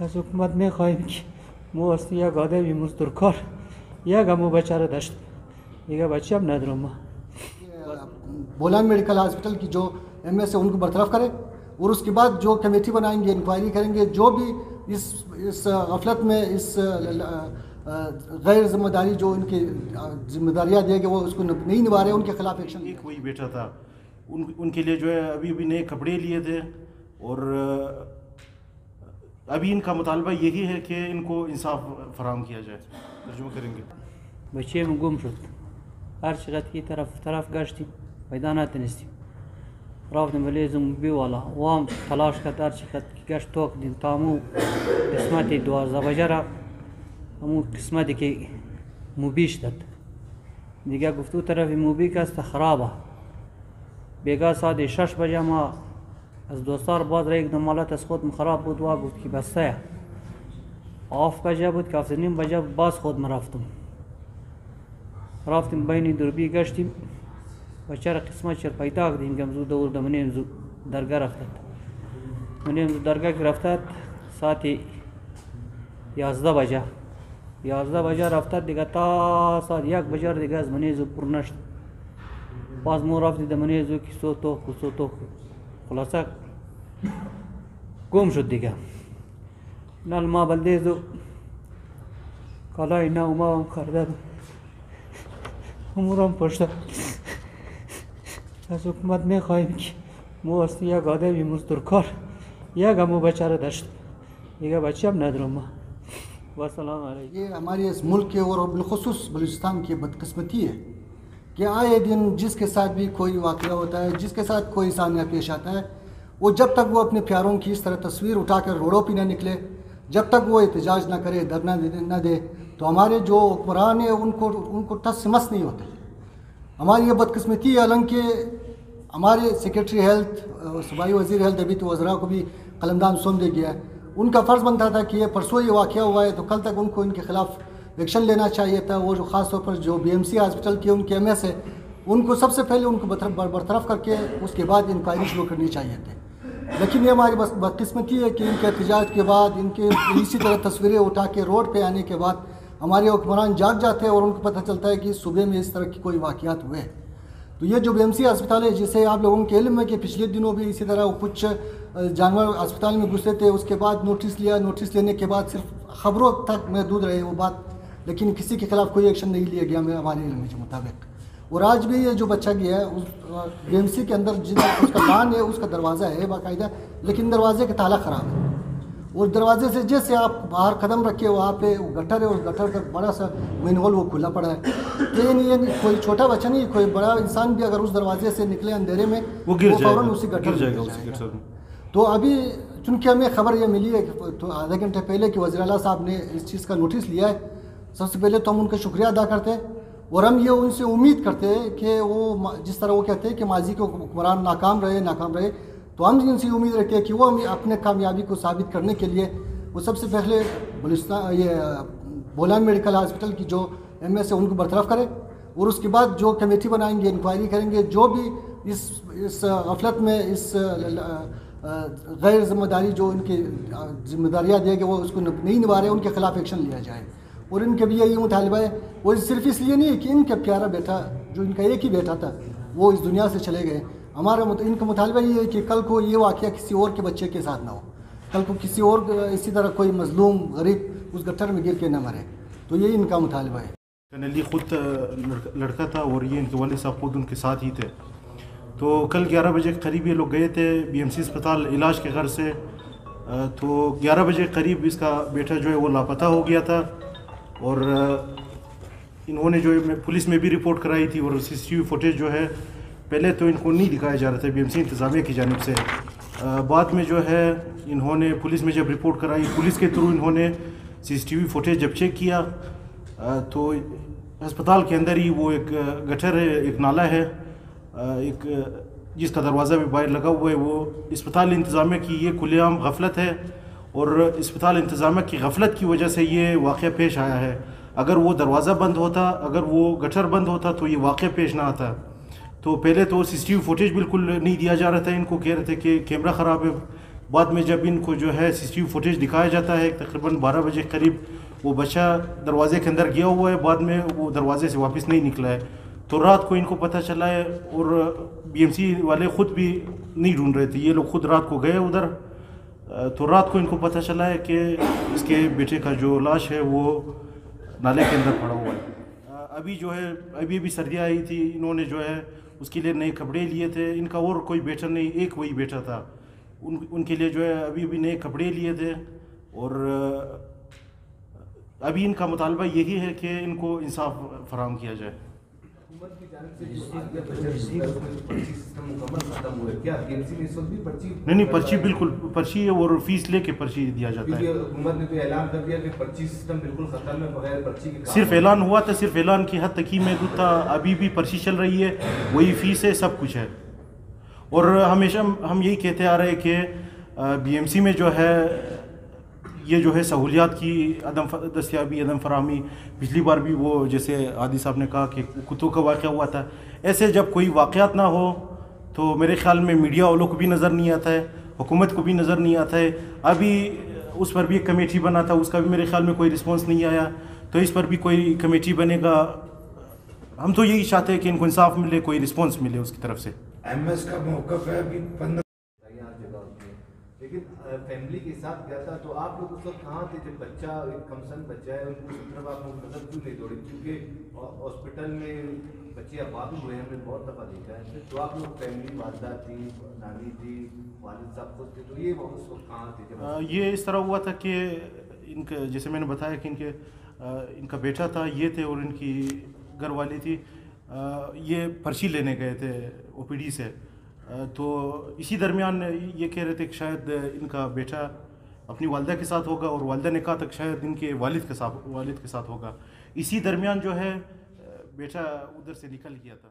از حکومت میخواهیم که ما است یک آدمی مزدورکار یک همو بچه را داشت دیگه بچه هم ندارم ما. بولان میڈیکل ہاسپٹل کی جو ایم ایس ہے ان کو برطرف کرے اور اس کے بعد جو کمیٹی بنائیں گے انکوائری کریں گے جو بھی اس غفلت میں اس غیر ذمہ داری جو ان کی ذمہ داریاں دے گے وہ اس کو نہیں نبھا رہے ان کے خلاف ایکشن. ایک وہی بیٹا تھا ان کے لیے جو ہے ابھی نئے کپڑے لیے تھے اور ابھی ان کا مطالبہ یہی ہے کہ ان کو انصاف فراہم کیا جائے. ترجمہ کریں گے. بچه من گم شد هر چقدر که طرف گشتیم پیدا نتونستیم رفتیم ولی زنبی والا وام تلاش کرد هر چقدر که گشت توک دیم تا همون قسمت 12 بجه را همون قسمتی که موبیش داد دیگه گفتو طرف موبی که است خرابه بیگاه ساعت 6 بجه ما از دوستار باز را یک دمالت از خودم خراب بود و گفت که بسته 7 بجه بود که 7:30 بجه باز خودم رفتیم بین دربی گشتیم و چرا قسمت چر پیدا کردیم که امزو دور دمنیم زو درگاه رفتد منیم زو درگاه که رفتد ساعت 11 بجه رفتد دیگه تا ساعت 1 بجه دیگه از منیم زو پر نشد باز مو رفتی دمنیم زو که سو تو خلاصه گم شد دیگه نال ما بلده زو کالای نه ما هم خرده امورم پشت از حکومت میخواهیم که ما است یک آدمی مزدورکار یک همو بچه را داشت دیگه بچه هم ندارم ما. و سلام علیکم. یہ ہمارے اس ملک کے اور بالخصوص بلوچستان کی بدقسمتی ہے کہ آئے دن جس کے ساتھ بھی کوئی واقعہ ہوتا ہے جس کے ساتھ کوئی سانیہ پیش آتا ہے وہ جب تک وہ اپنے پیاروں کی اس طرح تصویر اٹھا کر روڈوں پہ نہ نکلے جب تک وہ احتجاج نہ کرے دھرنا نہ دے تو ہمارے جو حکمران ہیں ان کو ٹس سے مس نہیں ہوتے. ہماری یہ بدقسمتی ہے حالانکہ ہمارے سیکریٹری ہیلتھ صوبائی وزیر ہیلتھ ابھی تو وزراء کو بھی قلمدان سونپ دیا گیا ہے. ان کا فرض بنتا تھا کہ یہ پرسوں یہ واقعہ ہوا ہے تو کل تک ان کو ان کے خلاف ایکشن لینا چاہیے تھا. وہ جو خاص طور پر جو بی ایم سی ہاسپٹل کے ان کے ایم ایس ہے ان کو سب سے پہلے ان کو برطرف کر کے اس کے بعد انکوائری شروع کرنی چاہیے تھے. لیکن یہ ہماری بدقسمتی ہے کہ ان کے احتجاج کے بعد ان کے اسی طرح تصویریں اٹھا کے روڈ پہ آنے کے بعد ہمارے حکمران جاگ جاتے ہیں اور ان کو پتہ چلتا ہے کہ صوبے میں اس طرح کی کوئی واقعات ہوئے. تو یہ جو بی ایم سی اسپتال ہے جسے آپ لوگوں کے علم ہے کہ پچھلے دنوں بھی اسی طرح کچھ جانور اسپتال میں گھسے تھے اس کے بعد نوٹس لینے کے بعد صرف خبروں تک محدود رہے وہ بات لیکن کسی کے خلاف کوئی ایکشن نہیں لیا گیا ہمارے علم کے مطابق. اور آج بھی یہ جو بچہ گیا ہے اس بی ایم سی کے اندر اس کا لان ہے اس کا دروازہ ہے باقاعدہ لیکن دروازے کا تالا خراب ہے اور دروازے سے جیسے آپ باہر قدم رکھے وہاں پہ وہ گٹر ہے اور گٹر کا بڑا سا مین ہول وہ کھلا پڑا ہے. یہ کوئی چھوٹا بچہ نہیں کوئی بڑا انسان بھی اگر اس دروازے سے نکلے اندھیرے میں وہ فوراً اسی گٹر میں جائے گا. تو ابھی چونکہ ہمیں خبر یہ ملی ہے کہ تو آدھے گھنٹے پہلے کہ وزیر اعلیٰ صاحب نے اس چیز کا نوٹس لیا ہے. سب سے پہلے تو ہم ان کا شکریہ ادا کرتے ہیں اور ہم یہ ان سے امید کرتے ہیں کہ وہ جس طرح وہ کہتے ہیں کہ ماضی کے حکمران ناکام رہے تو ہم ان سے امید رکھتے ہیں کہ وہ ہمیں اپنے کامیابی کو ثابت کرنے کے لیے وہ سب سے پہلے بلوچستان بولان میڈیکل ہاسپٹل کی جو ایم ایس ہے ان کو برطرف کرے اور اس کے بعد جو کمیٹی بنائیں گے انکوائری کریں گے جو بھی اس غفلت میں اس غیر ذمہ داری جو ان کی ذمہ داریاں دے گے وہ اس کو نہیں نبھا رہے ان کے خلاف ایکشن لیا جائے. اور ان کے بھی یہی مطالبہ ہے وہ صرف اس لیے نہیں کہ ان کا پیارا بیٹا جو ان کا ایک ہی بیٹا تھا وہ اس دنیا سے چلے گئے. ہمارا ان کا مطالبہ یہ ہے کہ کل کو یہ واقعہ کسی اور کے بچے کے ساتھ نہ ہو کل کو کسی اور اسی طرح کوئی مظلوم غریب اس گٹر میں گر کے نہ مرے. تو یہی ان کا مطالبہ ہے. علی خود لڑکا تھا اور یہ ان کے والد صاحب خود ان کے ساتھ ہی تھے. تو کل 11 بجے کے قریب یہ لوگ گئے تھے بی ایم سی اسپتال علاج کے غرض سے. تو 11 بجے کے قریب اس کا بیٹا جو ہے وہ لاپتہ ہو گیا تھا اور انہوں نے جو پولیس میں بھی رپورٹ کرائی تھی اور سی سی ٹی وی فوٹیج جو ہے پہلے تو ان کو نہیں دکھایا جا رہا تھا بی ایم سی انتظامیہ کی جانب سے. بعد میں جو ہے انہوں نے پولیس میں جب رپورٹ کرائی پولیس کے تھرو انہوں نے سی سی ٹی وی فوٹیج جب چیک کیا تو ہسپتال کے اندر ہی وہ ایک گٹر ہے ایک نالا ہے ایک جس کا دروازہ بھی باہر لگا ہوا ہے. وہ اسپتال انتظامیہ کی یہ کھلے عام غفلت ہے اور اسپتال انتظامیہ کی غفلت کی وجہ سے یہ واقعہ پیش آیا ہے. اگر وہ دروازہ بند ہوتا اگر وہ گٹر بند ہوتا تو یہ واقعہ پیش نہ آتا. تو پہلے تو سی سی ٹی وی فوٹیج بالکل نہیں دیا جا رہا تھا. ان کو کہہ رہے تھے کہ کیمرہ خراب ہے بعد میں جب ان کو جو ہے CCTV فوٹیج دکھایا جاتا ہے تقریباً 12 بجے قریب وہ بچہ دروازے کے اندر گیا ہوا ہے, بعد میں وہ دروازے سے واپس نہیں نکلا ہے. تو رات کو ان کو پتہ چلا ہے, اور BMC والے خود بھی نہیں ڈھونڈ رہے تھے, یہ لوگ خود رات کو گئے ادھر. تو رات کو ان کو پتہ چلا ہے کہ اس کے بیٹے کا جو لاش ہے وہ نالے کے اندر پڑا ہوا ہے. ابھی جو ہے ابھی سردیاں آئی تھی, انہوں نے جو ہے اس کے لیے نئے کپڑے لیے تھے. ان کا اور کوئی بیٹا نہیں, ایک وہی بیٹا تھا. ان کے لیے جو ہے ابھی نئے کپڑے لیے تھے, اور ابھی ان کا مطالبہ یہی ہے کہ ان کو انصاف فراہم کیا جائے. نہیں, پرچی بالکل پرچی ہے, اور فیس لے کے پرچی دیا جاتا ہے. حکومت نے تو اعلان کر دیا کہ پرچی سسٹم بالکل ختم ہے, بغیر پرچی کے صرف اعلان ہوا تھا, صرف اعلان کی حد تک ہی محدود تھا. ابھی بھی پرچی چل رہی ہے, وہی فیس ہے, سب کچھ ہے. اور ہمیشہ ہم یہی کہتے آ رہے کہ BMC میں جو ہے یہ جو ہے سہولیات کی عدم دستیابی, عدم فراہمی. پچھلی بار بھی وہ جیسے عادی صاحب نے کہا کہ کتوں کا واقعہ ہوا تھا, ایسے جب کوئی واقعات نہ ہو تو میرے خیال میں میڈیا والوں کو بھی نظر نہیں آتا ہے, حکومت کو بھی نظر نہیں آتا ہے. ابھی اس پر بھی ایک کمیٹی بنا تھا, اس کا بھی میرے خیال میں کوئی رسپانس نہیں آیا. تو اس پر بھی کوئی کمیٹی بنے گا. ہم تو یہی چاہتے ہیں کہ ان کو انصاف ملے, کوئی رسپانس ملے اس کی طرف سے. MS کا موقف ہے ابھی 15 لیکن فیملی کے ساتھ گیا تھا, تو آپ لوگ اس وقت کہاں تھے جب بچہ ایک کمسن بچہ ہے, ان کو اس طرف آپ لوگ نظر کیوں نہیں دوڑی؟ کیونکہ ہاسپٹل میں بچے آباد ہوئے ہیں, ہم نے بہت دفعہ دیکھا ہے. تو آپ لوگ فیملی, والدہ تھی, نانی تھی, والد صاحب خود تھے, تو یہ اس وقت کہاں تھے؟ یہ اس طرح ہوا تھا کہ ان کا, جیسے میں نے بتایا کہ ان کا بیٹا تھا, یہ تھے, اور ان کی گھر والی تھی. یہ پرچی لینے گئے تھے OPD سے. تو اسی درمیان یہ کہہ رہے تھے کہ شاید ان کا بیٹا اپنی والدہ کے ساتھ ہوگا, اور والدہ نے کہا تک شاید ان کے والد کے ساتھ ہوگا. اسی درمیان جو ہے بیٹا ادھر سے نکل گیا تھا.